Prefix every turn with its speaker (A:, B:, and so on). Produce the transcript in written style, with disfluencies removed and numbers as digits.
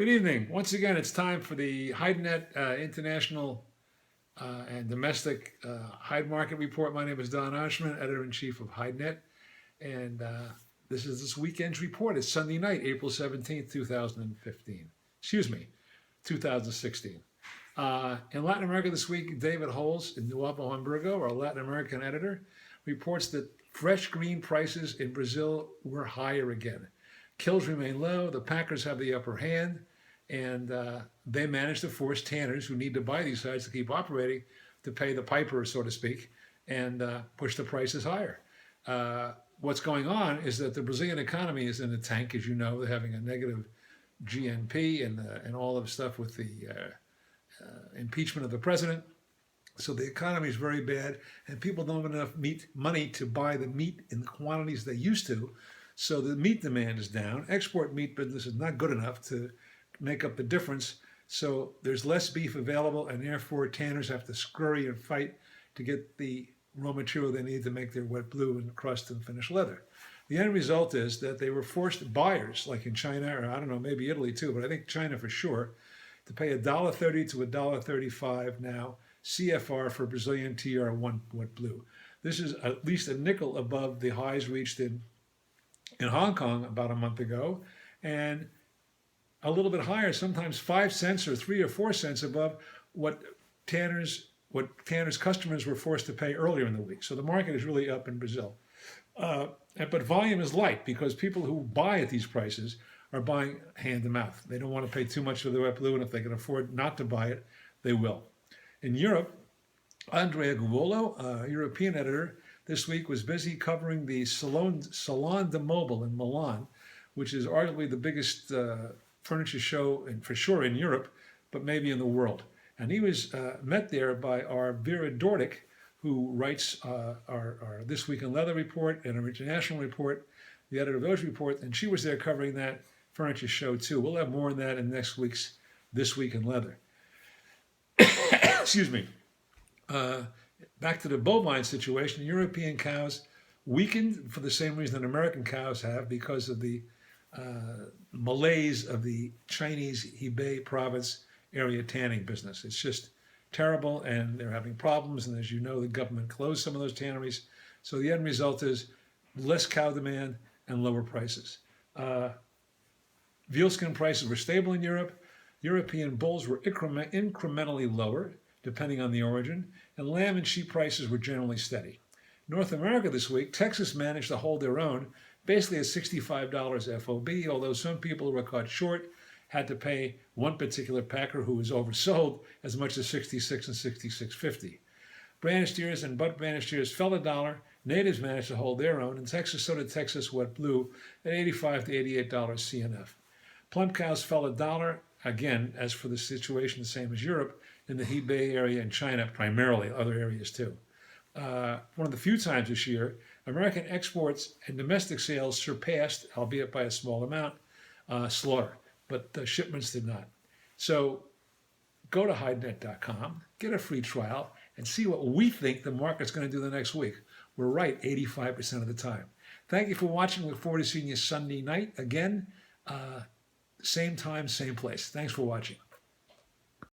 A: Good evening. Once again, it's time for the HideNet International and Domestic Hide Market Report. My name is Don Oshman, Editor-in-Chief of HideNet, and this is this weekend's report. It's Sunday night, April 17th, 2015. Excuse me, 2016. In Latin America this week, David Holes in Nuevo Hamburgo, our Latin American editor, reports that fresh green prices in Brazil were higher again. Kills remain low, the packers have the upper hand, and they managed to force tanners who need to buy these hides to keep operating to pay the piper, so to speak, and push the prices higher. What's going on is that the Brazilian economy is in the tank, as you know. They're having a negative GNP and all of stuff with the impeachment of the president. So the economy is very bad, and people don't have enough money to buy the meat in the quantities they used to. So the meat demand is down. Export meat business is not good enough to make up the difference. So there's less beef available, and therefore tanners have to scurry and fight to get the raw material they need to make their wet blue and crust and finished leather. The end result is that they were forced buyers, like in China, or I don't know, maybe Italy too, but I think China for sure, to pay $1.30 to $1.35 now CFR for Brazilian TR1 wet blue. This is at least a nickel above the highs reached in Hong Kong about a month ago, and a little bit higher, sometimes 5 cents or 3 or 4 cents above what tanners customers were forced to pay earlier in the week. So the market is really up in Brazil. But volume is light because people who buy at these prices are buying hand to mouth. They don't want to pay too much for the wet blue, and if they can afford not to buy it, they will. In Europe, Andrea Guvolo, European editor, this week was busy covering the Salon de Mobile in Milan, which is arguably the biggest furniture show, for sure in Europe, but maybe in the world. And he was met there by our Vera Dordick, who writes our This Week in Leather report and our International report, the editor of those reports, and she was there covering that furniture show too. We'll have more on that in next week's This Week in Leather. Excuse me. Back to the bovine situation, European cows weakened for the same reason that American cows have, because of the malaise of the Chinese Hebei province area tanning business. It's just terrible, and they're having problems, and as you know, the government closed some of those tanneries. So the end result is less cow demand and lower prices. Vealskin prices were stable in Europe. European bulls were incrementally lower, depending on the origin, and lamb and sheep prices were generally steady. North America this week, Texas managed to hold their own, basically at $65 FOB, although some people who were caught short had to pay one particular packer who was oversold as much as $66 and $66.50. Branded steers and butt branded steers fell $1. Natives managed to hold their own. In Texas, so did Texas wet blue at $85 to $88 CNF. Plump cows fell $1. Again, as for the situation, the same as Europe, in the Hebei area and China primarily, other areas too. One of the few times this year, American exports and domestic sales surpassed, albeit by a small amount, slaughter, but the shipments did not. So go to HideNet.com, get a free trial, and see what we think the market's going to do the next week. We're right 85% of the time. Thank you for watching. Look forward to seeing you Sunday night again. Same time, same place. Thanks for watching.